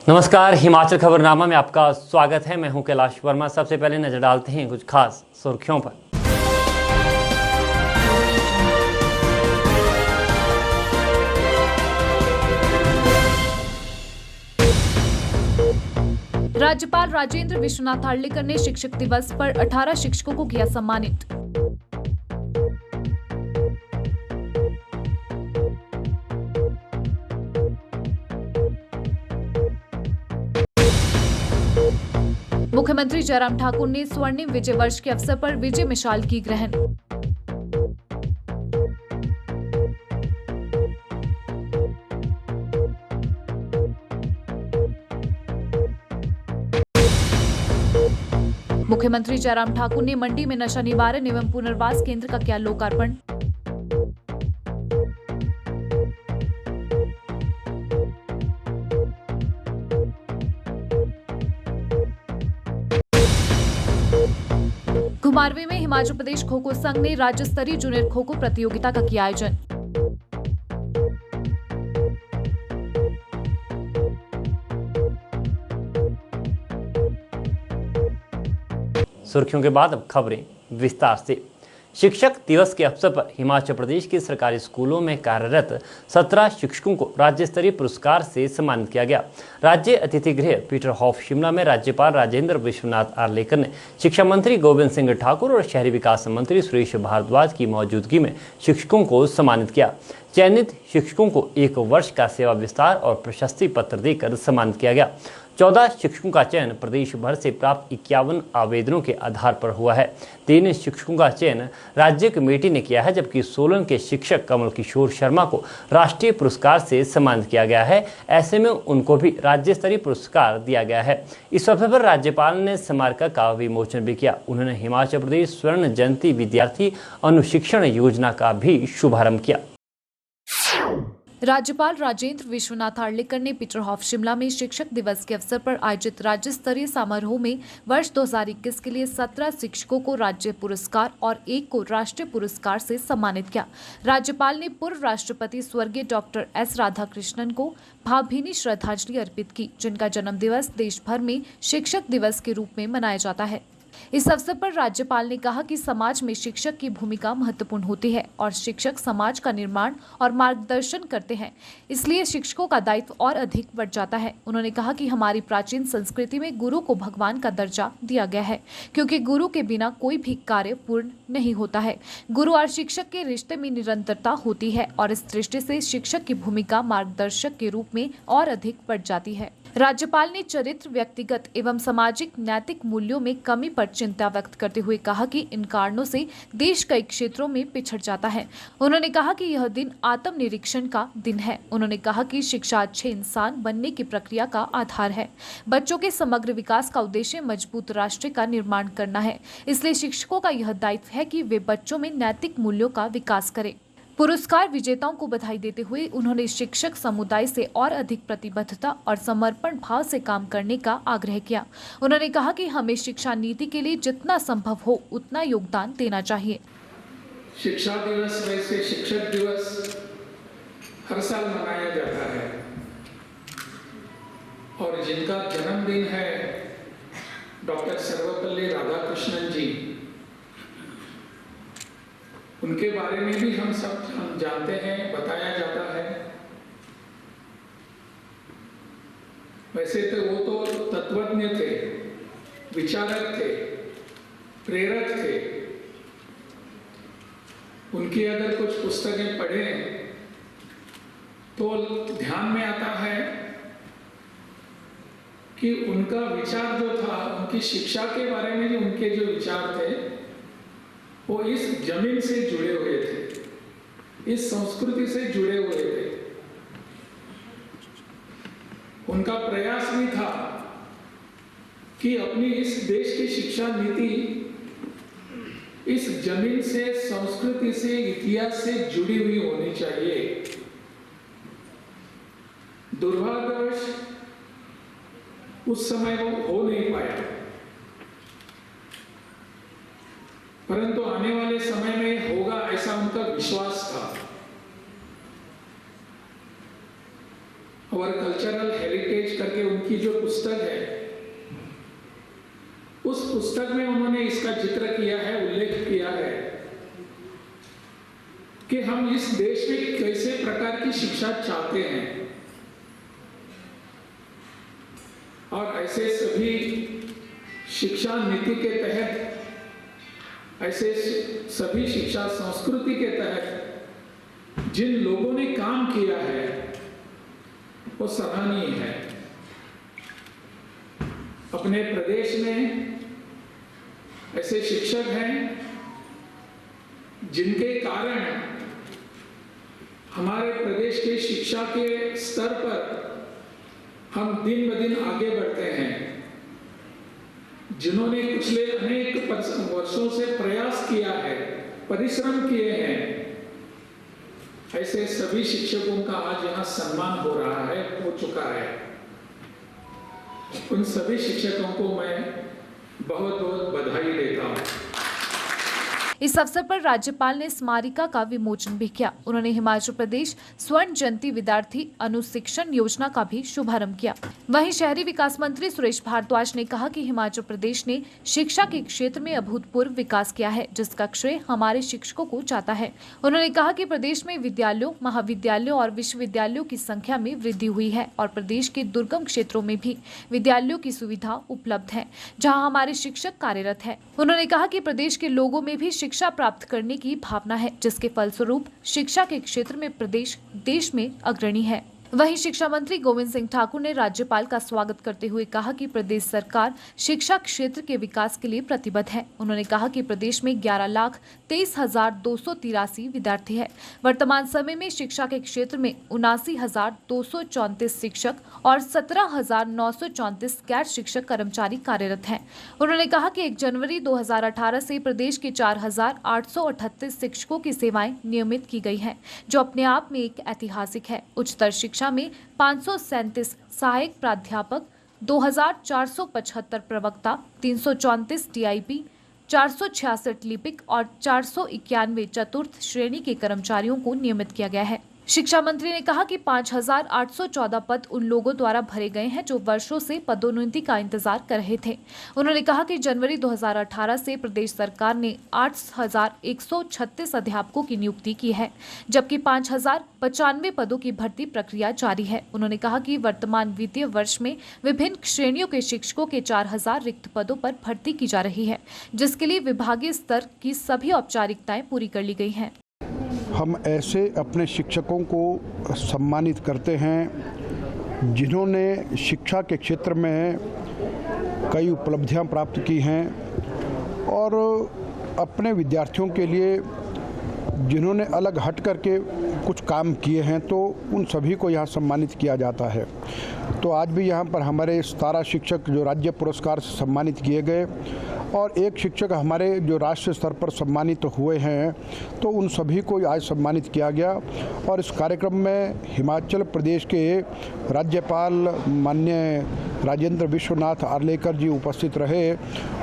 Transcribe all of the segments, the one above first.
नमस्कार, हिमाचल खबरनामा में आपका स्वागत है। मैं हूं कैलाश वर्मा। सबसे पहले नजर डालते हैं कुछ खास सुर्खियों पर। राज्यपाल राजेंद्र विश्वनाथ आर्लेकर ने शिक्षक दिवस पर 18 शिक्षकों को किया सम्मानित। मुख्यमंत्री जयराम ठाकुर ने स्वर्णिम विजय वर्ष के अवसर पर विजय मिसाल की ग्रहण। मुख्यमंत्री जयराम ठाकुर ने मंडी में नशा निवारण एवं पुनर्वास केंद्र का किया लोकार्पण। घुमारवीं में हिमाचल प्रदेश खो खो संघ ने राज्य स्तरीय जूनियर खो खो प्रतियोगिता का किया आयोजन। सुर्खियों के बाद अब खबरें विस्तार से। शिक्षक दिवस के अवसर पर हिमाचल प्रदेश के सरकारी स्कूलों में कार्यरत 17 शिक्षकों को राज्य स्तरीय पुरस्कार से सम्मानित किया गया। राज्य अतिथि गृह पीटर हॉफ शिमला में राज्यपाल राजेंद्र विश्वनाथ आर्लेकर ने शिक्षा मंत्री गोविंद सिंह ठाकुर और शहरी विकास मंत्री सुरेश भारद्वाज की मौजूदगी में शिक्षकों को सम्मानित किया। चयनित शिक्षकों को 1 वर्ष का सेवा विस्तार और प्रशस्ति पत्र देकर सम्मानित किया गया। 14 शिक्षकों का चयन प्रदेश भर से प्राप्त 51 आवेदनों के आधार पर हुआ है। 3 शिक्षकों का चयन राज्य कमेटी ने किया है, जबकि सोलन के शिक्षक कमल किशोर शर्मा को राष्ट्रीय पुरस्कार से सम्मानित किया गया है। ऐसे में उनको भी राज्य स्तरीय पुरस्कार दिया गया है। इस अवसर पर राज्यपाल ने स्मारक का विमोचन भी किया। उन्होंने हिमाचल प्रदेश स्वर्ण जयंती विद्यार्थी अनुशिक्षण योजना का भी शुभारंभ किया। राज्यपाल राजेंद्र विश्वनाथ आर्लेकर ने पीटर हॉफ शिमला में शिक्षक दिवस के अवसर पर आयोजित राज्य स्तरीय समारोह में वर्ष 2021 के लिए 17 शिक्षकों को राज्य पुरस्कार और 1 को राष्ट्रीय पुरस्कार से सम्मानित किया। राज्यपाल ने पूर्व राष्ट्रपति स्वर्गीय डॉक्टर एस राधाकृष्णन को भावभीनी श्रद्धांजलि अर्पित की, जिनका जन्म दिवस देश भर में शिक्षक दिवस के रूप में मनाया जाता है। इस अवसर पर राज्यपाल ने कहा कि समाज में शिक्षक की भूमिका महत्वपूर्ण होती है और शिक्षक समाज का निर्माण और मार्गदर्शन करते हैं, इसलिए शिक्षकों का दायित्व और अधिक बढ़ जाता है। उन्होंने कहा कि हमारी प्राचीन संस्कृति में गुरु को भगवान का दर्जा दिया गया है, क्योंकि गुरु के बिना कोई भी कार्य पूर्ण नहीं होता है। गुरु और शिक्षक के रिश्ते में निरंतरता होती है और इस दृष्टि से शिक्षक की भूमिका मार्गदर्शक के रूप में और अधिक बढ़ जाती है। राज्यपाल ने चरित्र, व्यक्तिगत एवं सामाजिक नैतिक मूल्यों में कमी पर चिंता व्यक्त करते हुए कहा कि इन कारणों से देश कई क्षेत्रों में पिछड़ जाता है। उन्होंने कहा कि यह दिन आत्मनिरीक्षण का दिन है। उन्होंने कहा कि शिक्षा अच्छे इंसान बनने की प्रक्रिया का आधार है। बच्चों के समग्र विकास का उद्देश्य मजबूत राष्ट्र का निर्माण करना है, इसलिए शिक्षकों का यह दायित्व है कि वे बच्चों में नैतिक मूल्यों का विकास करें। पुरस्कार विजेताओं को बधाई देते हुए उन्होंने शिक्षक समुदाय से और अधिक प्रतिबद्धता और समर्पण भाव से काम करने का आग्रह किया। उन्होंने कहा कि हमें शिक्षा नीति के लिए जितना संभव हो उतना योगदान देना चाहिए। शिक्षा दिवस वैसे शिक्षक दिवस हर साल मनाया जाता है और जिनका जन्मदिन है डॉक्टर सर्वपल्ली राधाकृष्णन जी, उनके बारे में भी हम सब जानते हैं, बताया जाता है। वैसे तो वो तो तत्वज्ञ थे, विचारक थे, प्रेरक थे। उनकी अगर कुछ पुस्तकें पढ़ें तो ध्यान में आता है कि उनका विचार जो था, उनकी शिक्षा के बारे में उनके जो विचार थे वो इस जमीन से जुड़े हुए थे, इस संस्कृति से जुड़े हुए थे। उनका प्रयास भी था कि अपनी इस देश की शिक्षा नीति इस जमीन से, संस्कृति से, इतिहास से जुड़ी हुई होनी चाहिए। दुर्भाग्यवश उस समय वो हो नहीं पाया, परंतु आने वाले समय में होगा ऐसा उनका विश्वास था। और कल्चरल हेरिटेज करके उनकी जो पुस्तक है, उस पुस्तक में उन्होंने इसका जिक्र किया है, उल्लेख किया है कि हम इस देश में कैसे प्रकार की शिक्षा चाहते हैं, और ऐसे सभी शिक्षा नीति के तहत, ऐसे सभी शिक्षा संस्कृति के तहत जिन लोगों ने काम किया है वो सराहनीय है। अपने प्रदेश में ऐसे शिक्षक हैं जिनके कारण हमारे प्रदेश के शिक्षा के स्तर पर हम दिन ब दिन आगे बढ़ते हैं, जिन्होंने पिछले अनेक वर्षों से प्रयास किया है, परिश्रम किए हैं। ऐसे सभी शिक्षकों का आज यहाँ सम्मान हो रहा है, हो चुका है। उन सभी शिक्षकों को मैं बहुत बहुत बधाई देता हूँ। इस अवसर पर राज्यपाल ने स्मारिका का विमोचन भी किया। उन्होंने हिमाचल प्रदेश स्वर्ण जयंती विद्यार्थी अनुशिक्षण योजना का भी शुभारंभ किया। वहीं शहरी विकास मंत्री सुरेश भारद्वाज ने कहा कि हिमाचल प्रदेश ने शिक्षा के क्षेत्र में अभूतपूर्व विकास किया है, जिसका श्रेय हमारे शिक्षकों को जाता है। उन्होंने कहा कि प्रदेश में विद्यालयों, महाविद्यालयों और विश्वविद्यालयों की संख्या में वृद्धि हुई है और प्रदेश के दुर्गम क्षेत्रों में भी विद्यालयों की सुविधा उपलब्ध है, जहाँ हमारे शिक्षक कार्यरत है। उन्होंने कहा कि प्रदेश के लोगों में भी शिक्षा प्राप्त करने की भावना है, जिसके फलस्वरूप शिक्षा के क्षेत्र में प्रदेश देश में अग्रणी है। वहीं शिक्षा मंत्री गोविंद सिंह ठाकुर ने राज्यपाल का स्वागत करते हुए कहा कि प्रदेश सरकार शिक्षा क्षेत्र के विकास के लिए प्रतिबद्ध है। उन्होंने कहा कि प्रदेश में 11,23,283 विद्यार्थी है। वर्तमान समय में शिक्षा के क्षेत्र में 79,234 शिक्षक और 17,934 गैर शिक्षक कर्मचारी कार्यरत हैं। उन्होंने कहा कि 1 जनवरी 2018 से प्रदेश के 4,838 शिक्षकों की सेवाएं नियमित की गई हैं, जो अपने आप में एक ऐतिहासिक है। उच्चतर शिक्षा में 537 सहायक प्राध्यापक, 2,475 प्रवक्ता, 334 टीआईपी, 466 लिपिक और 491 चतुर्थ श्रेणी के कर्मचारियों को नियमित किया गया है। शिक्षा मंत्री ने कहा कि 5,814 पद उन लोगों द्वारा भरे गए हैं जो वर्षों से पदोन्नति का इंतजार कर रहे थे। उन्होंने कहा कि जनवरी 2018 से प्रदेश सरकार ने 8,136 अध्यापकों की नियुक्ति की है, जबकि 5,095 पदों की भर्ती प्रक्रिया जारी है। उन्होंने कहा कि वर्तमान वित्तीय वर्ष में विभिन्न श्रेणियों के शिक्षकों के 4,000 रिक्त पदों पर भर्ती की जा रही है, जिसके लिए विभागीय स्तर की सभी औपचारिकताएं पूरी कर ली गई हैं। हम ऐसे अपने शिक्षकों को सम्मानित करते हैं जिन्होंने शिक्षा के क्षेत्र में कई उपलब्धियां प्राप्त की हैं और अपने विद्यार्थियों के लिए जिन्होंने अलग हट करके कुछ काम किए हैं, तो उन सभी को यहाँ सम्मानित किया जाता है। तो आज भी यहाँ पर हमारे 17 शिक्षक जो राज्य पुरस्कार से सम्मानित किए गए और एक शिक्षक हमारे जो राष्ट्रीय स्तर पर सम्मानित हुए हैं, तो उन सभी को आज सम्मानित किया गया। और इस कार्यक्रम में हिमाचल प्रदेश के राज्यपाल माननीय राजेंद्र विश्वनाथ आर्लेकर जी उपस्थित रहे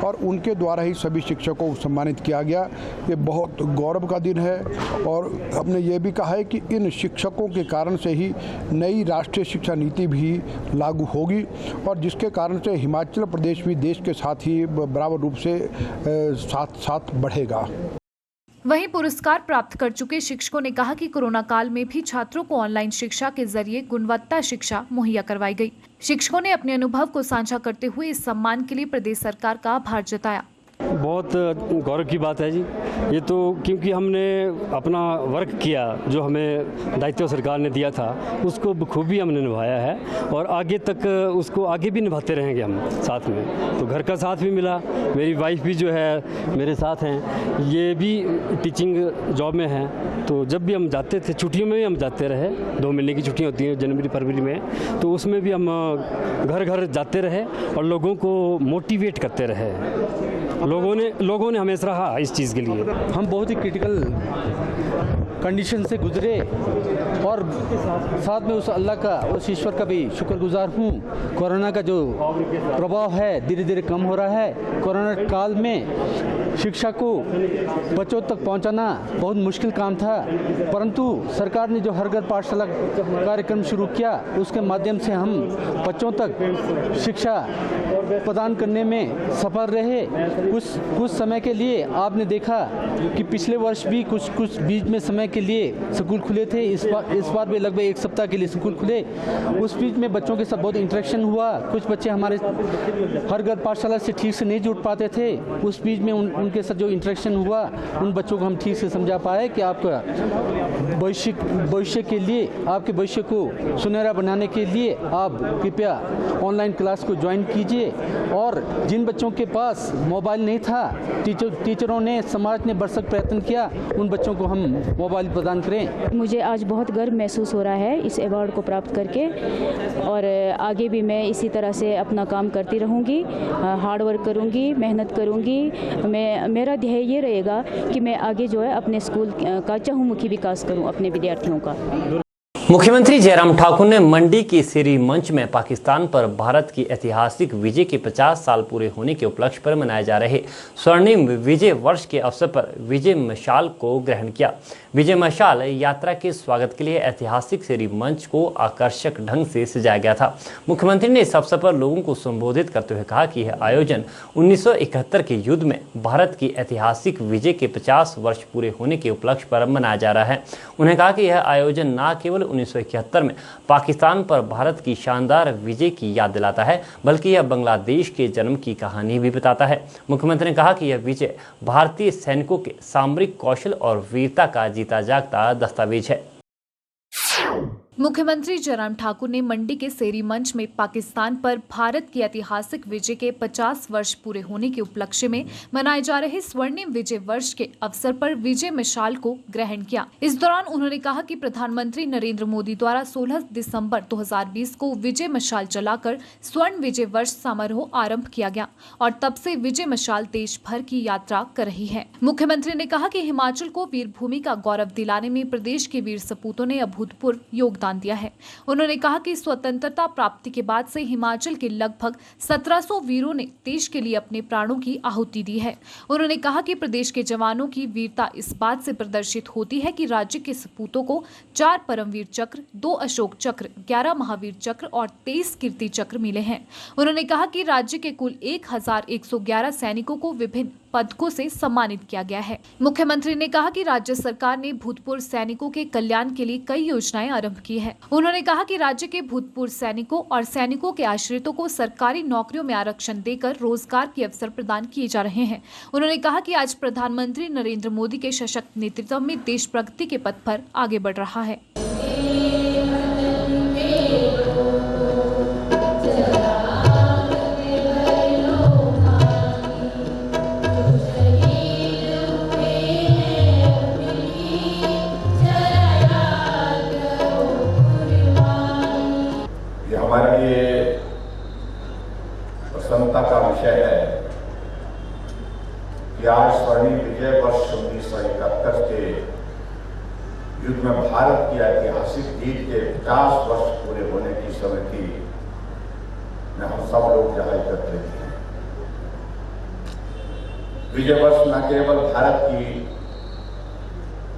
और उनके द्वारा ही सभी शिक्षकों को सम्मानित किया गया। ये बहुत गौरव का दिन है और हमने ये भी कहा है कि इन शिक्षकों के कारण से ही नई राष्ट्रीय शिक्षा नीति भी लागू होगी और जिसके कारण से हिमाचल प्रदेश भी देश के साथ ही बराबर रूप से साथ बढ़ेगा। वहीं पुरस्कार प्राप्त कर चुके शिक्षकों ने कहा कि कोरोना काल में भी छात्रों को ऑनलाइन शिक्षा के जरिए गुणवत्ता शिक्षा मुहैया करवाई गई। शिक्षकों ने अपने अनुभव को साझा करते हुए इस सम्मान के लिए प्रदेश सरकार का आभार जताया। बहुत गौरव की बात है जी, ये तो क्योंकि हमने अपना वर्क किया, जो हमें दायित्व सरकार ने दिया था उसको बखूबी हमने निभाया है और आगे तक उसको आगे भी निभाते रहेंगे हम साथ में। तो घर का साथ भी मिला, मेरी वाइफ भी जो है मेरे साथ हैं, ये भी टीचिंग जॉब में हैं। तो जब भी हम जाते थे, छुट्टियों में भी हम जाते रहे, 2 महीने की छुट्टियाँ होती हैं जनवरी फरवरी में, तो उसमें भी हम घर घर जाते रहे और लोगों को मोटिवेट करते रहे। लोगों ने हमें सराहा इस चीज़ के लिए। हम बहुत ही क्रिटिकल कंडीशन से गुजरे और साथ में उस अल्लाह का, उस ईश्वर का भी शुक्रगुजार हूँ। कोरोना का जो प्रभाव है धीरे धीरे कम हो रहा है। कोरोना काल में शिक्षा को बच्चों तक पहुंचाना बहुत मुश्किल काम था, परंतु सरकार ने जो हर घर पाठशाला कार्यक्रम शुरू किया उसके माध्यम से हम बच्चों तक शिक्षा प्रदान करने में सफल रहे। कुछ समय के लिए आपने देखा कि पिछले वर्ष भी कुछ बीच में समय के लिए स्कूल खुले थे। इस बार भी लगभग एक सप्ताह के लिए स्कूल खुले। उस बीच में बच्चों के साथ बहुत इंटरेक्शन हुआ। कुछ बच्चे हमारे हर घर पाठशाला से ठीक से नहीं जुड़ पाते थे। उस बीच में उनके साथ जो इंटरेक्शन हुआ, उन बच्चों को हम ठीक से समझा पाए कि आपका भविष्य के लिए, आपके भविष्य को सुनहरा बनाने के लिए आप कृपया ऑनलाइन क्लास को ज्वाइन कीजिए। और जिन बच्चों के पास मोबाइल नहीं था, टीचरों ने, समाज ने भरसक प्रयत्न किया उन बच्चों को हम मोबाइल प्रदान करें। मुझे आज बहुत गर्व महसूस हो रहा है इस अवार्ड को प्राप्त करके, और आगे भी मैं इसी तरह से अपना काम करती रहूँगी, हार्ड वर्क करूँगी, मेहनत करूँगी। मेरा ध्येय ये रहेगा कि मैं आगे जो है अपने स्कूल का चहुमुखी विकास करूँ अपने विद्यार्थियों का। मुख्यमंत्री जयराम ठाकुर ने मंडी के सिरी मंच में पाकिस्तान पर भारत की ऐतिहासिक विजय के 50 साल पूरे होने के उपलक्ष्य पर मनाए जा रहे स्वर्णिम विजय वर्ष के अवसर पर विजय मशाल को ग्रहण किया। विजय मशाल यात्रा के स्वागत के लिए ऐतिहासिक सिरी मंच को आकर्षक ढंग से सजाया गया था। मुख्यमंत्री ने इस अवसर पर लोगों को संबोधित करते हुए कहा कि यह आयोजन 1971 के युद्ध में भारत की ऐतिहासिक विजय के 50 वर्ष पूरे होने के उपलक्ष्य पर मनाया जा रहा है। उन्होंने कहा कि यह आयोजन न केवल 1971 में पाकिस्तान पर भारत की शानदार विजय की याद दिलाता है, बल्कि यह बांग्लादेश के जन्म की कहानी भी बताता है। मुख्यमंत्री ने कहा कि यह विजय भारतीय सैनिकों के सामरिक कौशल और वीरता का जीता जागता दस्तावेज है। मुख्यमंत्री जयराम ठाकुर ने मंडी के सेरी मंच में पाकिस्तान पर भारत की ऐतिहासिक विजय के 50 वर्ष पूरे होने के उपलक्ष्य में मनाए जा रहे स्वर्णिम विजय वर्ष के अवसर पर विजय मशाल को ग्रहण किया। इस दौरान उन्होंने कहा कि प्रधानमंत्री नरेंद्र मोदी द्वारा 16 दिसंबर 2020 को विजय मशाल जलाकर स्वर्ण विजय वर्ष समारोह आरंभ किया गया और तब से विजय मशाल देश भर की यात्रा कर रही है। मुख्यमंत्री ने कहा कि हिमाचल को वीर भूमि का गौरव दिलाने में प्रदेश के वीर सपूतों ने अभूतपूर्व योगदान दिया है। उन्होंने कहा कि स्वतंत्रता प्राप्ति के बाद से हिमाचल के लगभग 1700 वीरों ने देश के लिए अपने प्राणों की आहुति दी है। उन्होंने कहा कि प्रदेश के जवानों की वीरता इस बात से प्रदर्शित होती है कि राज्य के सपूतों को 4 परमवीर चक्र, 2 अशोक चक्र, 11 महावीर चक्र और 23 कीर्ति चक्र मिले हैं। उन्होंने कहा कि राज्य के कुल 1111 सैनिकों को विभिन्न पदकों से सम्मानित किया गया है। मुख्यमंत्री ने कहा कि राज्य सरकार ने भूतपूर्व सैनिकों के कल्याण के लिए कई योजनाएं आरंभ की है। उन्होंने कहा कि राज्य के भूतपूर्व सैनिकों और सैनिकों के आश्रितों को सरकारी नौकरियों में आरक्षण देकर रोजगार के अवसर प्रदान किए जा रहे हैं। उन्होंने कहा कि आज प्रधानमंत्री नरेंद्र मोदी के सशक्त नेतृत्व में देश प्रगति के पथ पर आगे बढ़ रहा है। हमारे लिए प्रसन्नता का विषय है कि आज स्वर्णिम विजय वर्ष 1971 के युद्ध में भारत की ऐतिहासिक जीत के 50 वर्ष पूरे होने की स्मृति में हम सब लोग यहाँ एकत्रित हैं। विजय वर्ष न केवल भारत की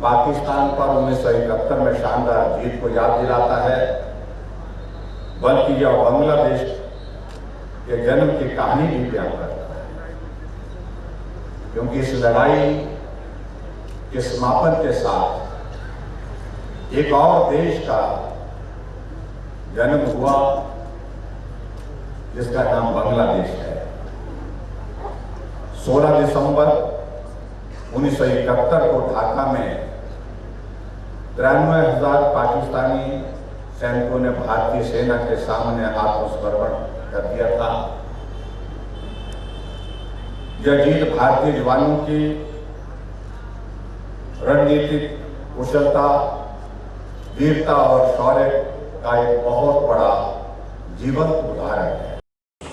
पाकिस्तान पर 1971 में शानदार जीत को याद दिलाता है, बल्कि यह बांग्लादेश के जन्म की कहानी भी बयान करता है, क्योंकि इस लड़ाई के समापन के साथ एक और देश का जन्म हुआ जिसका नाम बांग्लादेश है। 16 दिसंबर 1971 को ढाका में 93,000 पाकिस्तानी सैनिकों ने भारतीय सेना के सामने आत्मसमर्पण कर दिया था। यह जीत भारतीय जवानों की रणनीतिक कुशलता, वीरता और शौर्य का एक बहुत बड़ा जीवंत उदाहरण है।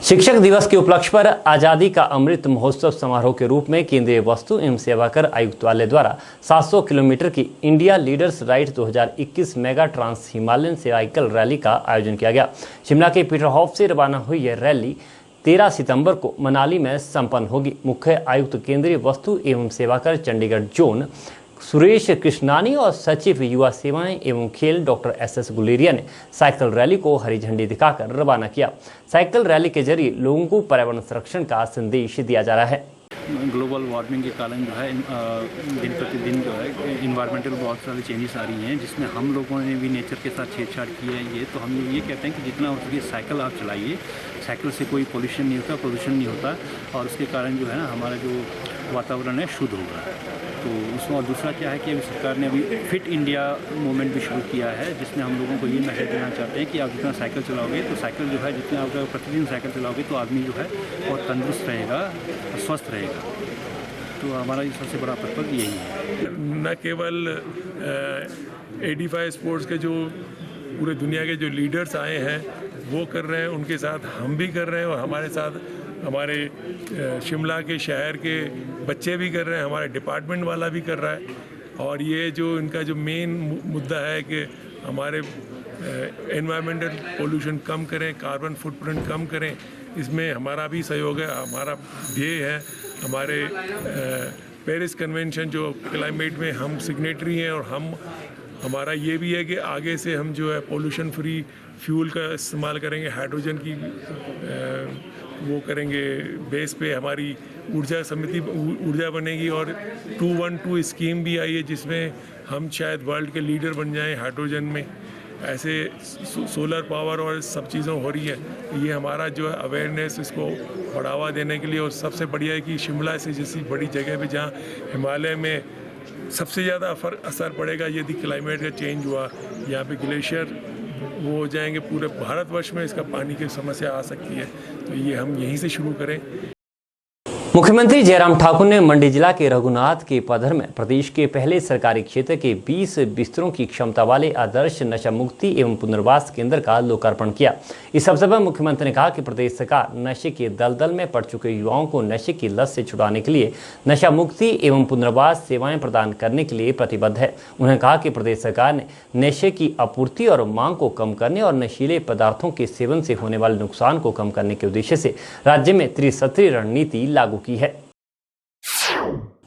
शिक्षक दिवस के उपलक्ष्य पर आज़ादी का अमृत महोत्सव समारोह के रूप में केंद्रीय वस्तु एवं सेवाकर आयुक्तालय द्वारा 700 किलोमीटर की India leaders ride 2021 mega trans Himalayan cycle rally का आयोजन किया गया। शिमला के पीटरहॉफ से रवाना हुई यह रैली 13 सितंबर को मनाली में संपन्न होगी। मुख्य आयुक्त केंद्रीय वस्तु एवं सेवाकर चंडीगढ़ जोन सुरेश कृष्णानी और सचिव युवा सेवाएं एवं खेल डॉक्टर एस गुलेरिया ने साइकिल रैली को हरी झंडी दिखाकर रवाना किया। साइकिल रैली के जरिए लोगों को पर्यावरण संरक्षण का संदेश दिया जा रहा है। ग्लोबल वार्मिंग के कारण जो है दिन प्रतिदिन जो है इन्वायरमेंटल बहुत सारी चेंजेस आ रही हैं, जिसमें हम लोगों ने भी नेचर के साथ छेड़छाड़ की है। ये तो हम ये कहते हैं कि जितना हो सके साइकिल आप चलाइए। साइकिल से कोई पोल्यूशन नहीं होता, प्रदूषण नहीं होता और उसके कारण जो है ना हमारा जो वातावरण है शुद्ध होगा। तो उसमें और दूसरा क्या है कि अभी सरकार ने अभी फिट इंडिया मूवमेंट भी शुरू किया है, जिसमें हम लोगों को ये मैसेज देना चाहते हैं कि आप जितना साइकिल चलाओगे तो साइकिल जो है जितना आप प्रतिदिन साइकिल चलाओगे तो आदमी जो है बहुत तंदुरुस्त रहेगा, स्वस्थ रहेगा। तो हमारा ये सबसे बड़ा पर्पज़ यही है। न केवल 85 स्पोर्ट्स के जो पूरे दुनिया के जो लीडर्स आए हैं वो कर रहे हैं, उनके साथ हम भी कर रहे हैं और हमारे साथ हमारे शिमला के शहर के बच्चे भी कर रहे हैं, हमारे डिपार्टमेंट वाला भी कर रहा है। और ये जो इनका जो मेन मुद्दा है कि हमारे एनवायरमेंटल पोल्यूशन कम करें, कार्बन फुटप्रिंट कम करें, इसमें हमारा भी सहयोग है। हमारा ध्येय है, हमारे पेरिस कन्वेंशन जो क्लाइमेट में हम सिग्नेटरी हैं और हमारा ये भी है कि आगे से हम जो है पोल्यूशन फ्री फ्यूल का इस्तेमाल करेंगे, हाइड्रोजन की वो करेंगे बेस पे हमारी ऊर्जा बनेगी। और 212 स्कीम भी आई है जिसमें हम शायद वर्ल्ड के लीडर बन जाएं हाइड्रोजन में। ऐसे सोलर पावर और सब चीज़ों हो रही है। ये हमारा जो है अवेयरनेस इसको बढ़ावा देने के लिए। और सबसे बढ़िया है कि शिमला से जैसी बड़ी जगह पे जहाँ हिमालय में सबसे ज़्यादा असर पड़ेगा यदि क्लाइमेट का चेंज हुआ, यहाँ पे ग्लेशियर वो हो जाएंगे, पूरे भारतवर्ष में इसका पानी की समस्या आ सकती है। तो ये हम यहीं से शुरू करें। मुख्यमंत्री जयराम ठाकुर ने मंडी जिला के रघुनाथ के पधर में प्रदेश के पहले सरकारी क्षेत्र के 20 बिस्तरों की क्षमता वाले आदर्श नशा मुक्ति एवं पुनर्वास केंद्र का लोकार्पण किया। इस अवसर पर मुख्यमंत्री ने कहा कि प्रदेश सरकार नशे के दलदल में पड़ चुके युवाओं को नशे की लत से छुड़ाने के लिए नशा मुक्ति एवं पुनर्वास सेवाएं प्रदान करने के लिए प्रतिबद्ध है। उन्होंने कहा कि प्रदेश सरकार ने नशे की आपूर्ति और मांग को कम करने और नशीले पदार्थों के सेवन से होने वाले नुकसान को कम करने के उद्देश्य से राज्य में त्रिस्तरीय रणनीति लागू की है।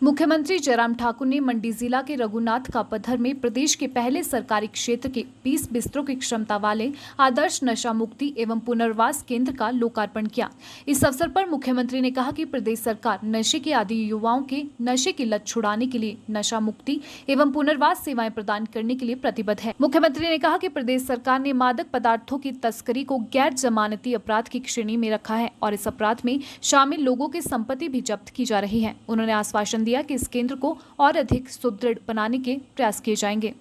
मुख्यमंत्री जयराम ठाकुर ने मंडी जिला के रघुनाथ का पधर में प्रदेश के पहले सरकारी क्षेत्र के 20 बिस्तरों की क्षमता वाले आदर्श नशा मुक्ति एवं पुनर्वास केंद्र का लोकार्पण किया। इस अवसर पर मुख्यमंत्री ने कहा कि प्रदेश सरकार नशे के आदी युवाओं के नशे की लत छुड़ाने के लिए नशा मुक्ति एवं पुनर्वास सेवाएं प्रदान करने के लिए प्रतिबद्ध है। मुख्यमंत्री ने कहा कि प्रदेश सरकार ने मादक पदार्थों की तस्करी को गैर जमानती अपराध की श्रेणी में रखा है और इस अपराध में शामिल लोगों की संपत्ति भी जब्त की जा रही है। उन्होंने आश्वासन दिया कि इस केंद्र को और अधिक सुदृढ़ बनाने के प्रयास किए जाएंगे।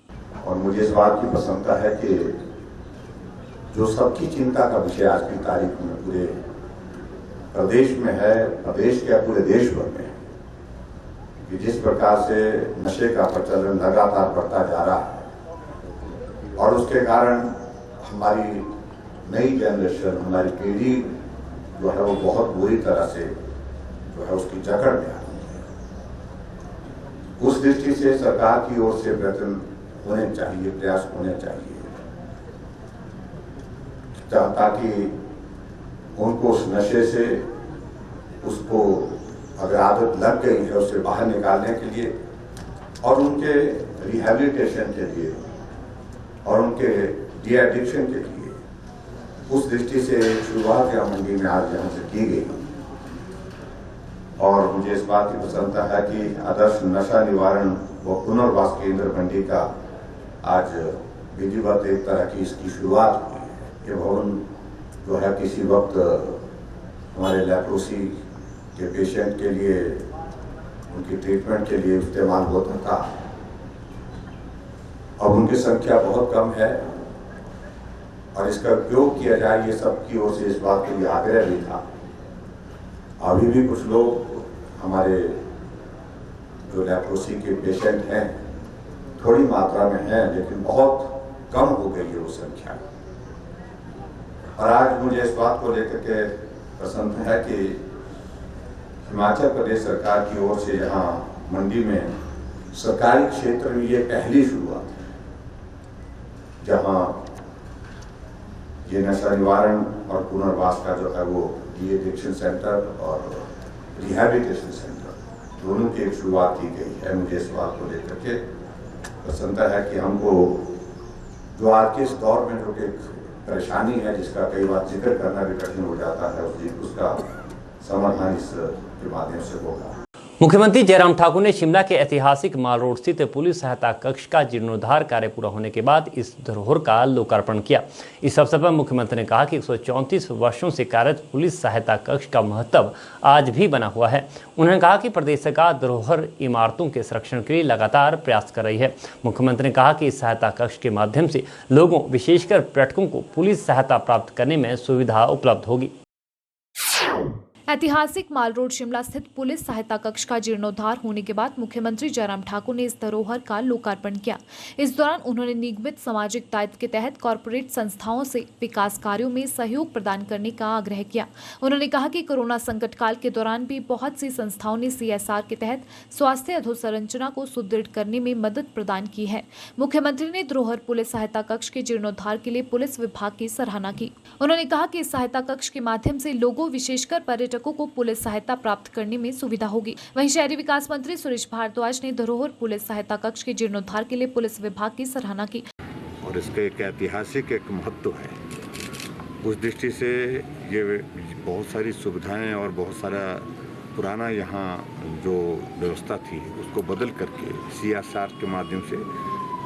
और मुझे इस बात की प्रसन्नता है कि जो सबकी चिंता का विषय आज की तारीख में पूरे प्रदेश में है, प्रदेश के पूरे देश भर में, कि जिस प्रकार से नशे का प्रचलन लगातार बढ़ता जा रहा है और उसके कारण हमारी नई जनरेशन, हमारी पीढ़ी जो है वो बहुत बुरी तरह से जो है उसकी जकड़ में आ रही है। उस दृष्टि से सरकार की ओर से प्रयत्न होने चाहिए, प्रयास होने चाहिए ताकि उनको उस नशे से, उसको अगर आदत लग गई है उससे बाहर निकालने के लिए और उनके रिहैबिलिटेशन के लिए और उनके डी एडिक्शन के लिए, उस दृष्टि से शुरुआत यहाँ मंडी में आज यहाँ से की गई। और मुझे इस बात की प्रसन्नता है कि आदर्श नशा निवारण व पुनर्वास केंद्र मंडी का आज विधिवत एक तरह की इसकी शुरुआत हुई है। ये भवन जो है किसी वक्त हमारे लेप्रोसी के पेशेंट के लिए, उनकी ट्रीटमेंट के लिए इस्तेमाल होता था। अब उनकी संख्या बहुत कम है और इसका उपयोग किया जाए, ये सबकी ओर से इस बात के लिए आग्रह भी था। अभी भी कुछ लोग हमारे जो लेप्रोसी के पेशेंट हैं थोड़ी मात्रा में हैं, लेकिन बहुत कम हो गई है वो संख्या। और आज मुझे इस बात को लेकर के प्रसन्न है कि हिमाचल प्रदेश सरकार की ओर से यहाँ मंडी में सरकारी क्षेत्र में ये पहली शुरुआत है जहाँ ये नशा निवारण और पुनर्वास का जो है वो डी-एडिक्शन सेंटर और रिहैबिलिटेशन सेंटर दोनों की एक शुरुआत की गई है। मुझे इस बात को लेकर के प्रसन्नता है कि हमको जो आज के इस दौर में जो एक परेशानी है जिसका कई बार जिक्र करना भी कठिन हो जाता है उसका समाधान इसके माध्यम से होगा। मुख्यमंत्री जयराम ठाकुर ने शिमला के ऐतिहासिक माल रोड स्थित पुलिस सहायता कक्ष का जीर्णोद्धार कार्य पूरा होने के बाद इस धरोहर का लोकार्पण किया। इस अवसर पर मुख्यमंत्री ने कहा कि 134 वर्षों से कार्यरत पुलिस सहायता कक्ष का महत्व आज भी बना हुआ है। उन्होंने कहा कि प्रदेश सरकार धरोहर इमारतों के संरक्षण के लिए लगातार प्रयास कर रही है। मुख्यमंत्री ने कहा कि इस सहायता कक्ष के माध्यम से लोगों विशेषकर पर्यटकों को पुलिस सहायता प्राप्त करने में सुविधा उपलब्ध होगी। ऐतिहासिक माल रोड शिमला स्थित पुलिस सहायता कक्ष का जीर्णोद्धार होने के बाद मुख्यमंत्री जयराम ठाकुर ने इस धरोहर का लोकार्पण किया। इस दौरान उन्होंने निगमित सामाजिक दायित्व के तहत कॉरपोरेट संस्थाओं से विकास कार्यों में सहयोग प्रदान करने का आग्रह किया। उन्होंने कहा कि कोरोना संकट काल के दौरान भी बहुत सी संस्थाओं ने CSR के तहत स्वास्थ्य अधोसंरचना को सुदृढ़ करने में मदद प्रदान की है। मुख्यमंत्री ने धरोहर पुलिस सहायता कक्ष के जीर्णोद्धार के लिए पुलिस विभाग की सराहना की। उन्होंने कहा कि इस सहायता कक्ष के माध्यम से लोगों विशेषकर पर्यटकों को पुलिस सहायता प्राप्त करने में सुविधा होगी। वहीं शहरी विकास मंत्री सुरेश भारद्वाज ने धरोहर पुलिस सहायता कक्ष के जीर्णोद्धार के लिए पुलिस विभाग की सराहना की। और इसका एक ऐतिहासिक एक महत्व है। उस दृष्टि से ये बहुत सारी सुविधाएं और बहुत सारा पुराना यहाँ जो व्यवस्था थी उसको बदल करके CSR के माध्यम से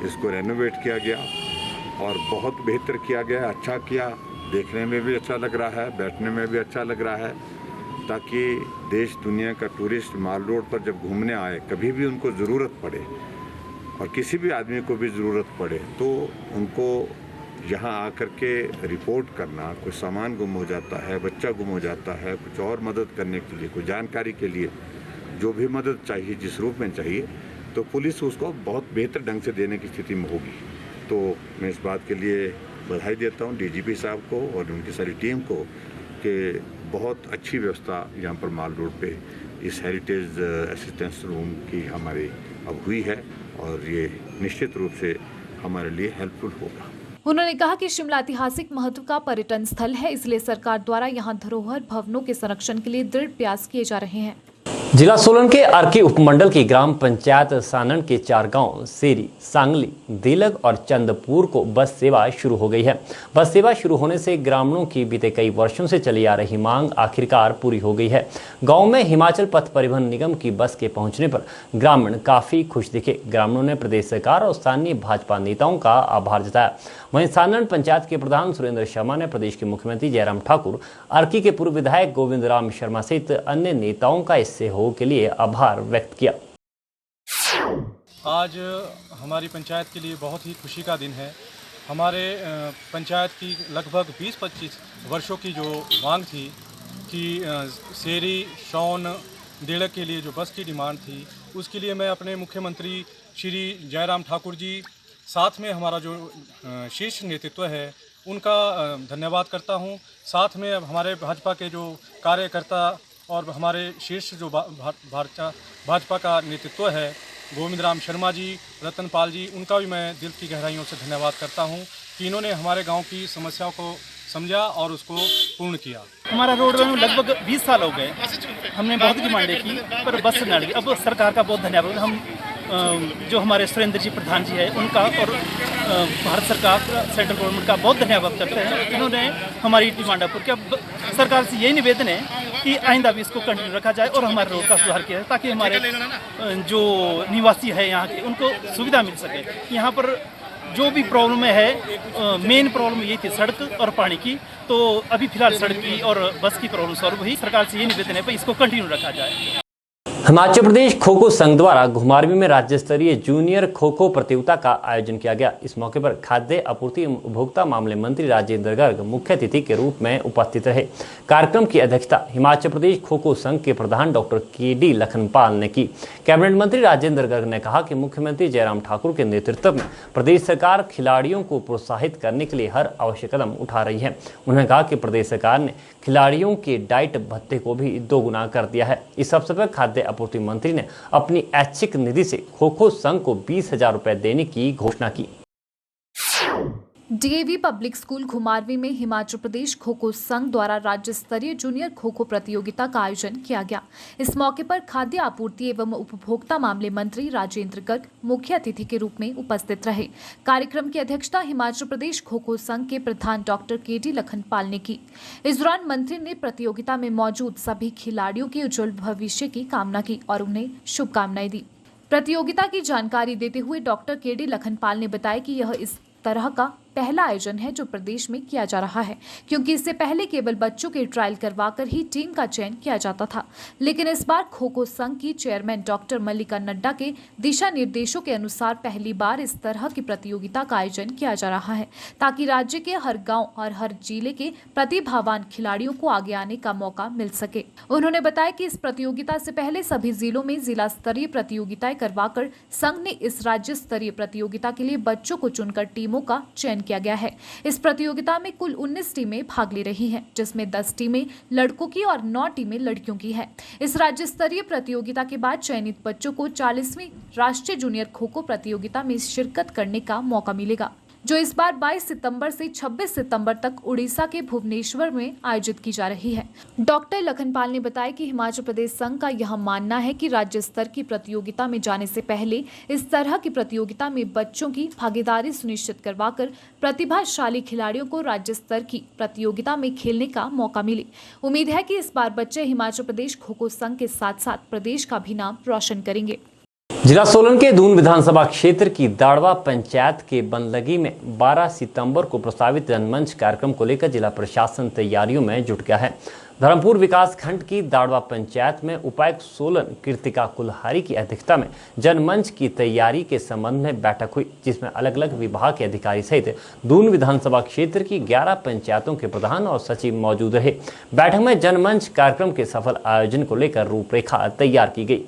इसको रेनोवेट किया गया और बहुत बेहतर किया गया। अच्छा किया, देखने में भी अच्छा लग रहा है, बैठने में भी अच्छा लग रहा है, ताकि देश दुनिया का टूरिस्ट माल रोड पर जब घूमने आए कभी भी उनको ज़रूरत पड़े और किसी भी आदमी को भी ज़रूरत पड़े तो उनको यहाँ आकर के रिपोर्ट करना, कोई सामान गुम हो जाता है, बच्चा गुम हो जाता है, कुछ और मदद करने के लिए, कोई जानकारी के लिए जो भी मदद चाहिए जिस रूप में चाहिए तो पुलिस उसको बहुत बेहतर ढंग से देने की स्थिति में होगी। तो मैं इस बात के लिए बधाई देता हूँ DGP साहब को और उनकी सारी टीम को कि बहुत अच्छी व्यवस्था यहाँ पर माल रोड पे इस हेरिटेज असिस्टेंस रूम की हमारी अब हुई है और ये निश्चित रूप से हमारे लिए हेल्पफुल होगा। उन्होंने कहा कि शिमला ऐतिहासिक महत्व का पर्यटन स्थल है, इसलिए सरकार द्वारा यहाँ धरोहर भवनों के संरक्षण के लिए दृढ़ प्रयास किए जा रहे हैं। जिला सोलन के अर्की उपमंडल की ग्राम पंचायत सानन के 4 गांव सेरी, सांगली, देलग और चंदपुर को बस सेवा शुरू हो गई है। बस सेवा शुरू होने से ग्रामीणों की बीते कई वर्षों से चली आ रही मांग आखिरकार पूरी हो गई है। गांव में हिमाचल पथ परिवहन निगम की बस के पहुंचने पर ग्रामीण काफी खुश दिखे। ग्रामीणों ने प्रदेश सरकार और स्थानीय भाजपा नेताओं का आभार जताया। वहीं सानन पंचायत के प्रधान सुरेंद्र शर्मा ने प्रदेश के मुख्यमंत्री जयराम ठाकुर, अर्की के पूर्व विधायक गोविंद राम शर्मा सहित अन्य नेताओं का इस सहयोग के लिए आभार व्यक्त किया। आज हमारी पंचायत के लिए बहुत ही खुशी का दिन है। हमारे पंचायत की लगभग 20-25 वर्षों की जो मांग थी कि सेरी, शौन, देड़क के लिए जो बस की डिमांड थी, उसके लिए मैं अपने मुख्यमंत्री श्री जयराम ठाकुर जी, साथ में हमारा जो शीर्ष नेतृत्व है उनका धन्यवाद करता हूं। साथ में हमारे भाजपा के जो कार्यकर्ता और हमारे शीर्ष जो भाजपा का नेतृत्व है, गोविंद राम शर्मा जी, रतनपाल जी, उनका भी मैं दिल की गहराइयों से धन्यवाद करता हूं कि इन्होंने हमारे गांव की समस्याओं को समझा और उसको पूर्ण किया। हमारा रोड में लगभग 20 साल हो गए, हमने बहुत डिमांडें की पर बस न लगी। अब सरकार का बहुत धन्यवाद। हम जो हमारे सुरेंद्र जी प्रधान जी है उनका और भारत सरकार, सेंट्रल गवर्नमेंट का बहुत धन्यवाद करते हैं। इन्होंने हमारी डिमांड पूरी किया। सरकार से यही निवेदन है कि आइंदा भी इसको कंटिन्यू रखा जाए और हमारे रोड का सुधार किया जाए ताकि हमारे जो निवासी है यहाँ के उनको सुविधा मिल सके। यहाँ पर जो भी प्रॉब्लम है, मेन प्रॉब्लम ये थी सड़क और पानी की, तो अभी फिलहाल सड़क की और बस की प्रॉब्लम सॉल्व हुई। सरकार से ये निवेदन है कि इसको कंटिन्यू रखा जाए। हिमाचल प्रदेश खो खो संघ द्वारा घुमारवीं में राज्य स्तरीय जूनियर खो खो प्रतियोगिता का आयोजन किया गया। इस मौके पर खाद्य आपूर्ति एवं उपभोक्ता मामले मंत्री राजेंद्र गर्ग मुख्य अतिथि के रूप में उपस्थित रहे। कार्यक्रम की अध्यक्षता हिमाचल प्रदेश खो खो संघ के प्रधान डॉक्टर के.डी. लखनपाल ने की। कैबिनेट मंत्री राजेंद्र गर्ग ने कहा कि मुख्यमंत्री जयराम ठाकुर के नेतृत्व में प्रदेश सरकार खिलाड़ियों को प्रोत्साहित करने के लिए हर आवश्यक कदम उठा रही है। उन्होंने कहा कि प्रदेश सरकार ने खिलाड़ियों के डाइट भत्ते को भी 2 गुना कर दिया है। इस अवसर पर खाद्य आपूर्ति मंत्री ने अपनी ऐच्छिक निधि से खो खो संघ को 20,000 रुपए देने की घोषणा की। डीएवी पब्लिक स्कूल घुमारवीं में हिमाचल प्रदेश खो खो संघ द्वारा राज्य स्तरीय जूनियर खो खो प्रतियोगिता का आयोजन किया गया। इस मौके पर खाद्य आपूर्ति एवं उपभोक्ता मामले मंत्री राजेंद्र गर्ग मुख्य अतिथि के रूप में उपस्थित रहे। कार्यक्रम की अध्यक्षता हिमाचल प्रदेश खो खो संघ के प्रधान डॉक्टर के.डी. लखनपाल ने की। इस दौरान मंत्री ने प्रतियोगिता में मौजूद सभी खिलाड़ियों के उज्जवल भविष्य की कामना की और उन्हें शुभकामनाएं दी। प्रतियोगिता की जानकारी देते हुए डॉक्टर के.डी. लखनपाल ने बताया कि यह इस तरह का पहला आयोजन है जो प्रदेश में किया जा रहा है, क्योंकि इससे पहले केवल बच्चों के ट्रायल करवाकर ही टीम का चयन किया जाता था। लेकिन इस बार खो खो संघ की चेयरमैन डॉक्टर मल्लिका नड्डा के दिशा निर्देशों के अनुसार पहली बार इस तरह की प्रतियोगिता का आयोजन किया जा रहा है, ताकि राज्य के हर गांव और हर जिले के प्रतिभावान खिलाड़ियों को आगे आने का मौका मिल सके। उन्होंने बताया कि इस प्रतियोगिता से पहले सभी जिलों में जिला स्तरीय प्रतियोगिताएं करवाकर संघ ने इस राज्य स्तरीय प्रतियोगिता के लिए बच्चों को चुनकर टीमों का चयन किया गया है। इस प्रतियोगिता में कुल 19 टीमें भाग ले रही हैं, जिसमें 10 टीमें लड़कों की और 9 टीमें लड़कियों की है। इस राज्य स्तरीय प्रतियोगिता के बाद चयनित बच्चों को 40वीं राष्ट्रीय जूनियर खो खो प्रतियोगिता में शिरकत करने का मौका मिलेगा, जो इस बार 22 सितंबर से 26 सितंबर तक उड़ीसा के भुवनेश्वर में आयोजित की जा रही है। डॉक्टर लखनपाल ने बताया कि हिमाचल प्रदेश संघ का यह मानना है कि राज्य स्तर की प्रतियोगिता में जाने से पहले इस तरह की प्रतियोगिता में बच्चों की भागीदारी सुनिश्चित करवाकर प्रतिभाशाली खिलाड़ियों को राज्य स्तर की प्रतियोगिता में खेलने का मौका मिले। उम्मीद है कि इस बार बच्चे हिमाचल प्रदेश खो खो संघ के साथ साथ प्रदेश का भी नाम रोशन करेंगे। जिला सोलन के दून विधानसभा क्षेत्र की दाड़वा पंचायत के बनलगी में 12 सितंबर को प्रस्तावित जनमंच कार्यक्रम को लेकर जिला प्रशासन तैयारियों में जुट गया है। धर्मपुर विकास खंड की दाड़वा पंचायत में उपायुक्त सोलन कृतिका कुल्हारी की अध्यक्षता में जनमंच की तैयारी के संबंध में बैठक हुई, जिसमें अलग अलग विभाग के अधिकारी सहित दून विधानसभा क्षेत्र की 11 पंचायतों के प्रधान और सचिव मौजूद रहे। बैठक में जनमंच कार्यक्रम के सफल आयोजन को लेकर रूपरेखा तैयार की गई।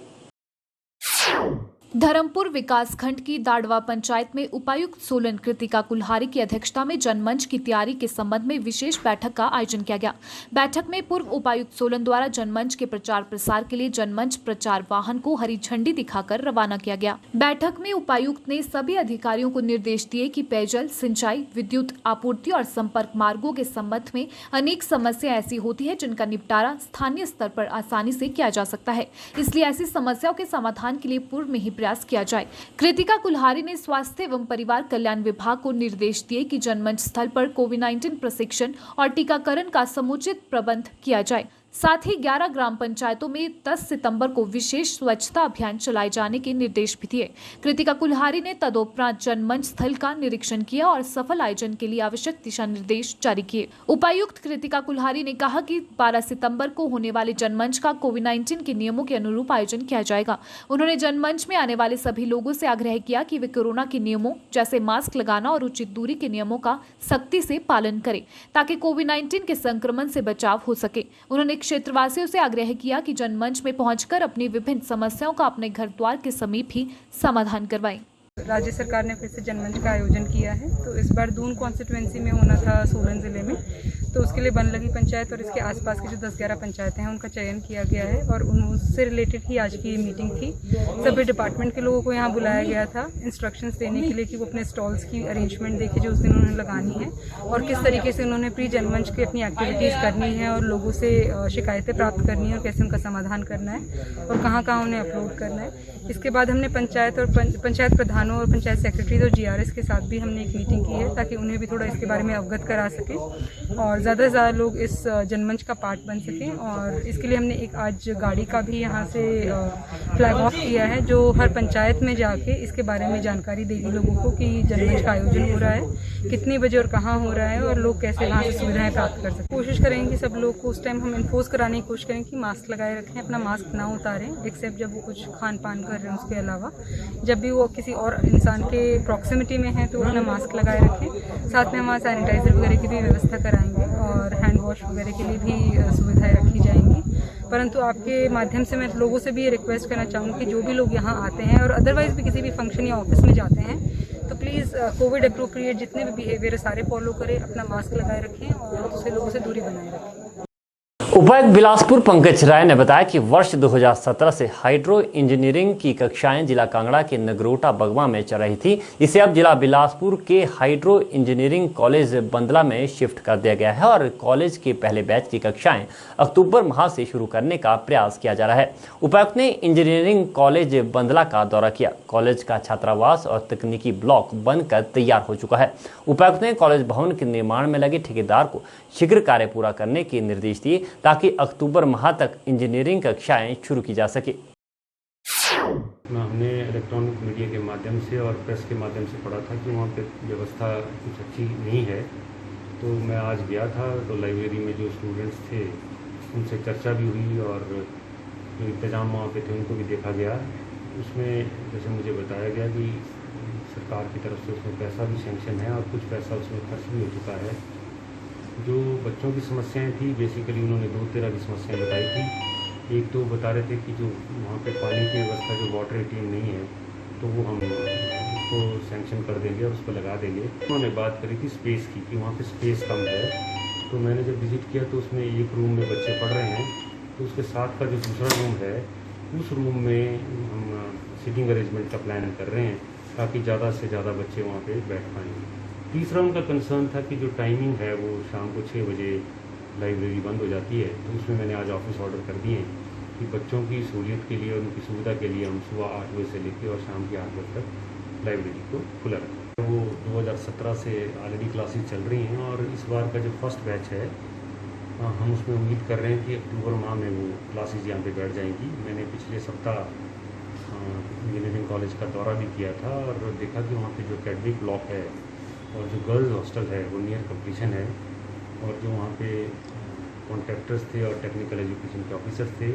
धर्मपुर विकास खंड की दाड़वा पंचायत में उपायुक्त सोलन कृतिका कुल्हारी की अध्यक्षता में जनमंच की तैयारी के संबंध में विशेष बैठक का आयोजन किया गया। बैठक में पूर्व उपायुक्त सोलन द्वारा जनमंच के प्रचार प्रसार के लिए जनमंच प्रचार वाहन को हरी झंडी दिखाकर रवाना किया गया। बैठक में उपायुक्त ने सभी अधिकारियों को निर्देश दिए कि पेयजल, सिंचाई, विद्युत आपूर्ति और संपर्क मार्गों के संबंध में अनेक समस्या ऐसी होती है जिनका निपटारा स्थानीय स्तर पर आसानी से किया जा सकता है, इसलिए ऐसी समस्याओं के समाधान के लिए पूर्व में ही प्रयास किया जाए। कृतिका कुल्हारी ने स्वास्थ्य एवं परिवार कल्याण विभाग को निर्देश दिए कि जनमंच स्थल पर कोविड-19 प्रशिक्षण और टीकाकरण का समुचित प्रबंध किया जाए। साथ ही 11 ग्राम पंचायतों में 10 सितंबर को विशेष स्वच्छता अभियान चलाए जाने के निर्देश भी दिए। कृतिका कुल्हारी ने तदोपरांत जनमंच स्थल का निरीक्षण किया और सफल आयोजन के लिए आवश्यक दिशा निर्देश जारी किए। उपायुक्त कृतिका कुल्हारी ने कहा कि 12 सितंबर को होने वाले जनमंच का कोविड-19 के नियमों के अनुरूप आयोजन किया जाएगा। उन्होंने जनमंच में आने वाले सभी लोगों से आग्रह किया कि वे कोरोना के नियमों जैसे मास्क लगाना और उचित दूरी के नियमों का सख्ती से पालन करें, ताकि कोविड-19 के संक्रमण से बचाव हो सके। उन्होंने क्षेत्रवासियों से आग्रह किया कि जनमंच में पहुंचकर अपनी विभिन्न समस्याओं का अपने घर द्वार के समीप ही समाधान करवाएं। राज्य सरकार ने फिर से जनमंच का आयोजन किया है, तो इस बार दून कॉन्स्टिट्यूएंसी में होना था सोलन ज़िले में, तो उसके लिए बनलगी पंचायत और इसके आसपास की जो 10-11 पंचायतें हैं उनका चयन किया गया है और उससे रिलेटेड ही आज की ये मीटिंग थी। सभी डिपार्टमेंट के लोगों को यहाँ बुलाया गया था इंस्ट्रक्शंस देने के लिए कि वो अपने स्टॉल्स की अरेंजमेंट देखें जो उस दिन उन्होंने लगानी है और किस तरीके से उन्होंने प्री जनमंच की अपनी एक्टिविटीज़ करनी है और लोगों से शिकायतें प्राप्त करनी है और कैसे उनका समाधान करना है और कहाँ कहाँ उन्हें अपलोड करना है। इसके बाद हमने पंचायत और पंचायत प्रधानों और पंचायत सेक्रेटरीज और GRS के साथ भी हमने एक मीटिंग की है ताकि उन्हें भी थोड़ा इसके बारे में अवगत करा सकें और ज़्यादा से ज़्यादा लोग इस जनमंच का पार्ट बन सकें। और इसके लिए हमने एक आज गाड़ी का भी यहाँ से फ्लैग ऑफ किया है, जो हर पंचायत में जाके इसके बारे में जानकारी देगी लोगों को कि जनमंच का आयोजन हो रहा है, कितने बजे और कहाँ हो रहा है और लोग कैसे वहाँ से सुविधाएं प्राप्त कर सकते हैं। कोशिश करेंगे कि सब लोग को उस टाइम हम इन्फोर्स कराने की कोशिश करें कि मास्क लगाए रखें, अपना मास्क ना उतारें एक्सेप्ट जब वो कुछ खान पान कर रहे हैं। उसके अलावा जब भी वो किसी और इंसान के प्रॉक्सिमिटी में है तो अपना मास्क लगाए रखें। साथ में हम सैनिटाइज़र वगैरह की भी व्यवस्था कराएंगे और हैंड वॉश वगैरह के लिए भी सुविधाएं रखी जाएंगी। परंतु आपके माध्यम से मैं लोगों से भी ये रिक्वेस्ट करना चाहूँगी कि जो भी लोग यहाँ आते हैं और अदरवाइज़ भी किसी भी फंक्शन या ऑफिस में जाते हैं तो प्लीज़ कोविड अप्रोप्रिएट जितने भी बिहेवियर सारे फॉलो करें, अपना मास्क लगाए रखें और दूसरे लोगों से दूरी बनाए रखें। उपायुक्त बिलासपुर पंकज राय ने बताया कि वर्ष 2017 से हाइड्रो इंजीनियरिंग की कक्षाएं जिला कांगड़ा के नगरोटा बगवा में चल रही थी। इसे अब जिला बिलासपुर के हाइड्रो इंजीनियरिंग कॉलेज बंदला में शिफ्ट कर दिया गया है और कॉलेज के पहले बैच की कक्षाएं अक्टूबर माह से शुरू करने का प्रयास किया जा रहा है। उपायुक्त ने इंजीनियरिंग कॉलेज बंदला का दौरा किया। कॉलेज का छात्रावास और तकनीकी ब्लॉक बनकर तैयार हो चुका है। उपायुक्त ने कॉलेज भवन के निर्माण में लगे ठेकेदार को शीघ्र कार्य पूरा करने के निर्देश दिए ताकि अक्टूबर माह तक इंजीनियरिंग कक्षाएं शुरू की जा सके। हमने इलेक्ट्रॉनिक मीडिया के माध्यम से और प्रेस के माध्यम से पढ़ा था कि वहाँ पे व्यवस्था कुछ अच्छी नहीं है, तो मैं आज गया था तो लाइब्रेरी में जो स्टूडेंट्स थे उनसे चर्चा भी हुई और जो इंतज़ाम वहाँ पे थे उनको भी देखा गया। उसमें जैसे मुझे बताया गया कि सरकार की तरफ से उसमें पैसा भी सेंक्शन है और कुछ पैसा उसमें खर्च भी हो चुका है। जो बच्चों की समस्याएं थी बेसिकली उन्होंने 2 तरह की समस्याएं बताई थी। एक तो बता रहे थे कि जो वहाँ पे पानी की व्यवस्था जो वाटर एटीएम नहीं है तो वो हम उसको सैंक्शन कर देंगे और उस पर लगा देंगे। उन्होंने बात करी थी स्पेस की कि वहाँ पे स्पेस कम है, तो मैंने जब विज़िट किया तो उसमें एक रूम में बच्चे पढ़ रहे हैं, तो उसके साथ का जो दूसरा रूम है उस रूम में हम सीटिंग अरेंजमेंट का प्लान कर रहे हैं ताकि ज़्यादा से ज़्यादा बच्चे वहाँ पर बैठ पाएँ। तीसरा उनका कंसर्न था कि जो टाइमिंग है वो शाम को 6 बजे लाइब्रेरी बंद हो जाती है, तो उसमें मैंने आज ऑफिस ऑर्डर कर दिए कि बच्चों की सहूलियत के लिए और उनकी सुविधा के लिए हम सुबह 8 बजे से लेकर और शाम के 8 बजे तक लाइब्रेरी को खुला रखें। वो 2017 से ऑलरेडी क्लासेस चल रही हैं और इस बार का जो फर्स्ट बैच है हम उसमें उम्मीद कर रहे हैं कि अक्टूबर माह में वो क्लासेस यहाँ पे बैठ जाएंगी। मैंने पिछले सप्ताह इंजीनियरिंग कॉलेज का दौरा भी किया था और देखा कि वहाँ पे जो एकेडमिक ब्लॉक है और जो गर्ल्स हॉस्टल है वो नियर कंप्लीशन है और जो वहाँ पे कॉन्ट्रैक्टर्स थे और टेक्निकल एजुकेशन के ऑफिसर्स थे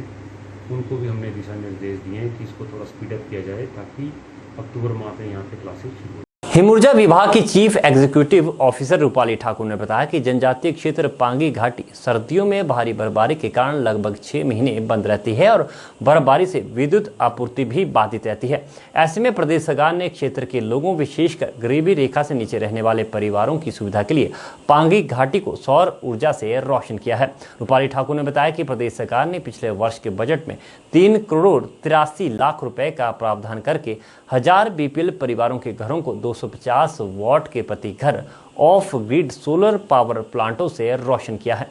उनको भी हमने दिशा निर्देश दिए हैं कि इसको थोड़ा स्पीड अप किया जाए ताकि अक्टूबर माह में यहाँ पे क्लासेस शुरू हो। हिमऊर्जा विभाग की chief executive officer Rupali Thakur ने बताया कि जनजातीय क्षेत्र पांगी घाटी सर्दियों में भारी बर्फबारी के कारण लगभग 6 महीने बंद रहती है और बर्फबारी से विद्युत आपूर्ति भी बाधित रहती है। ऐसे में प्रदेश सरकार ने क्षेत्र के लोगों विशेषकर गरीबी रेखा से नीचे रहने वाले परिवारों की सुविधा के लिए पांगी घाटी को सौर ऊर्जा से रोशन किया है। रूपाली ठाकुर ने बताया कि प्रदेश सरकार ने पिछले वर्ष के बजट में 3 करोड़ 83 लाख रुपए का प्रावधान करके 1000 बीपीएल परिवारों के घरों को 250 वॉट के प्रति घर ऑफ ग्रिड सोलर पावर प्लांटों से रोशन किया है।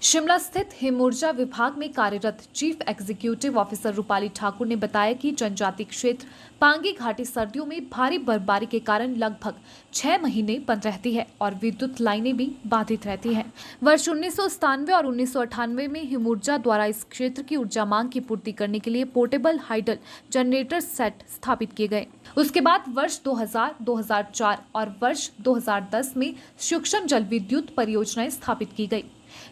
शिमला स्थित हिमऊर्जा विभाग में कार्यरत chief executive officer Rupali Thakur ने बताया कि जनजातीय क्षेत्र पांगी घाटी सर्दियों में भारी बर्फबारी के कारण लगभग 6 महीने बंद रहती है और विद्युत लाइनें भी बाधित रहती हैं। वर्ष 1997 और 1998 में हिमऊर्जा द्वारा इस क्षेत्र की ऊर्जा मांग की पूर्ति करने के लिए पोर्टेबल हाइडल जनरेटर सेट स्थापित किए गए। उसके बाद वर्ष 2000, 2004 और वर्ष 2010 में सूक्ष्म जल विद्युत परियोजनाएं स्थापित की गई।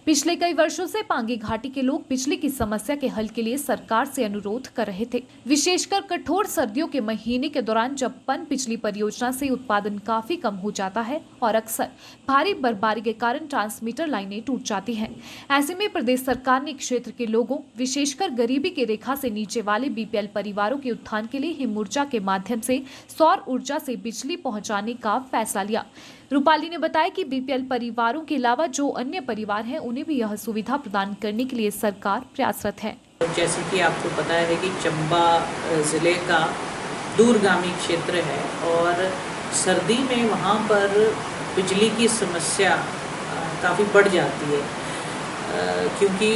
पिछले कई वर्षों से पांगी घाटी के लोग बिजली की समस्या के हल के लिए सरकार से अनुरोध कर रहे थे। विशेषकर कठोर सर्दियों के महीने के दौरान जब पन बिजली परियोजना से उत्पादन काफी कम हो जाता है और अक्सर भारी बर्फबारी के कारण ट्रांसमीटर लाइनें टूट जाती हैं। ऐसे में प्रदेश सरकार ने क्षेत्र के लोगों विशेषकर गरीबी की रेखा से नीचे वाले बीपीएल परिवारों के उत्थान के लिए हिमऊर्जा के माध्यम से सौर ऊर्जा से बिजली पहुँचाने का फैसला लिया। रूपाली ने बताया कि बीपीएल परिवारों के अलावा जो अन्य परिवार हैं उन्हें भी यह सुविधा प्रदान करने के लिए सरकार प्रयासरत है। जैसे कि आपको पता है कि चंबा ज़िले का दूरगामी क्षेत्र है और सर्दी में वहाँ पर बिजली की समस्या काफ़ी बढ़ जाती है क्योंकि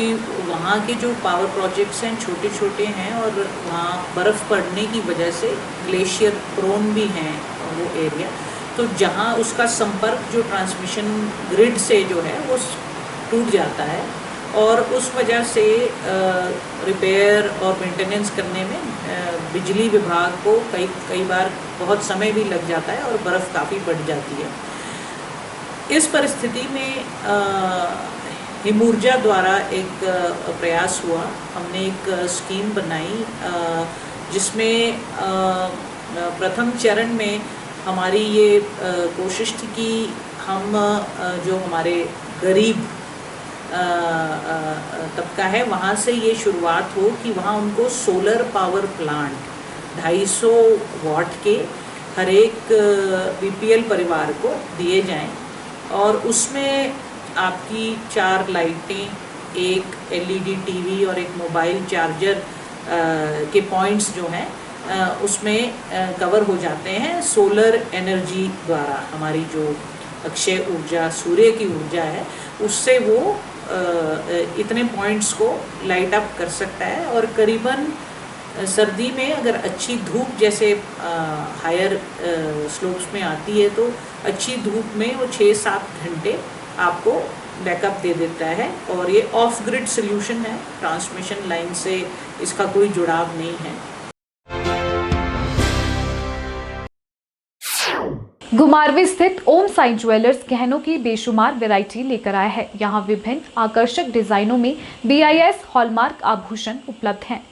वहाँ के जो पावर प्रोजेक्ट्स हैं छोटे छोटे हैं और वहाँ बर्फ़ पड़ने की वजह से ग्लेशियर प्रोन भी हैं वो एरिया, तो जहाँ उसका संपर्क जो ट्रांसमिशन ग्रिड से जो है वो टूट जाता है और उस वजह से रिपेयर और मेंटेनेंस करने में बिजली विभाग को कई बार बहुत समय भी लग जाता है और बर्फ़ काफ़ी बढ़ जाती है। इस परिस्थिति में हिमूर्जा द्वारा एक प्रयास हुआ। हमने एक स्कीम बनाई जिसमें प्रथम चरण में हमारी ये कोशिश थी कि हम जो हमारे गरीब तबका है वहाँ से ये शुरुआत हो कि वहाँ उनको सोलर पावर प्लांट 250 वाट के हर एक बीपीएल परिवार को दिए जाएं और उसमें आपकी 4 लाइटें, एक एलईडी टीवी और एक मोबाइल चार्जर के पॉइंट्स जो हैं उसमें कवर हो जाते हैं सोलर एनर्जी द्वारा। हमारी जो अक्षय ऊर्जा सूर्य की ऊर्जा है उससे वो इतने पॉइंट्स को लाइट अप कर सकता है और करीबन सर्दी में अगर अच्छी धूप जैसे हायर स्लोप्स में आती है तो अच्छी धूप में वो 6-7 घंटे आपको बैकअप दे देता है और ये ऑफ ग्रिड सोल्यूशन है, ट्रांसमिशन लाइन से इसका कोई जुड़ाव नहीं है। घुमारवी स्थित ओम साई ज्वेलर्स गहनों की बेशुमार वैरायटी लेकर आया है। यहाँ विभिन्न आकर्षक डिजाइनों में BIS हॉलमार्क आभूषण उपलब्ध हैं।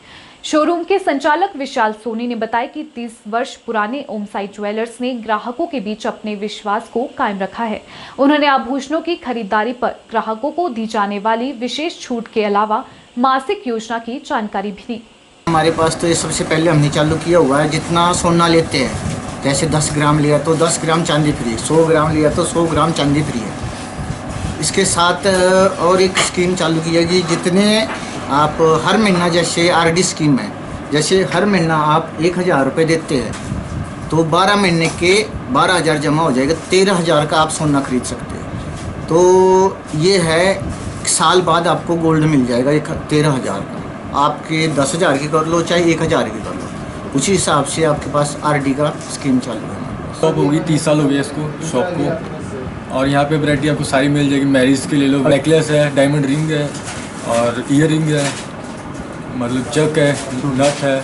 शोरूम के संचालक विशाल सोनी ने बताया कि 30 वर्ष पुराने ओम साई ज्वेलर्स ने ग्राहकों के बीच अपने विश्वास को कायम रखा है। उन्होंने आभूषणों की खरीदारी पर ग्राहकों को दी जाने वाली विशेष छूट के अलावा मासिक योजना की जानकारी भी दी। हमारे पास तो ये सबसे पहले हमने चालू किया हुआ है, जितना सोना लेते हैं जैसे 10 ग्राम लिया तो 10 ग्राम चांदी फ्री, 100 ग्राम लिया तो 100 ग्राम चांदी फ्री है। इसके साथ और एक स्कीम चालू की जाएगी, जितने आप हर महीना जैसे RD स्कीम है, जैसे हर महीना आप 1000 रुपये देते हैं तो 12 महीने के 12,000 जमा हो जाएगा, 13,000 का आप सोना खरीद सकते हैं। तो ये है साल बाद आपको गोल्ड मिल जाएगा 13,000 का। आपके 10,000 की कर लो चाहे 1,000 की कर लो, उसी हिसाब से आपके पास RD का स्कीम चालू है। शॉप होगी 30 साल हो गया इसको शॉप को और यहाँ पे वैरायटी आपको सारी मिल जाएगी। मैरिज के ले लो, नेकलेस है, डायमंड रिंग है और ईयर रिंग है, मतलब चक है, नथ है,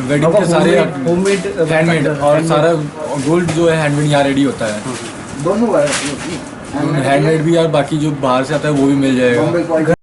वेडिंग के सारे हैंडमेड और सारा गोल्ड जो है हैंडमेड यहाँ रेडी होता है। दोनों हैंडमेड भी और बाकी जो बाहर से आता है वो भी मिल जाएगा।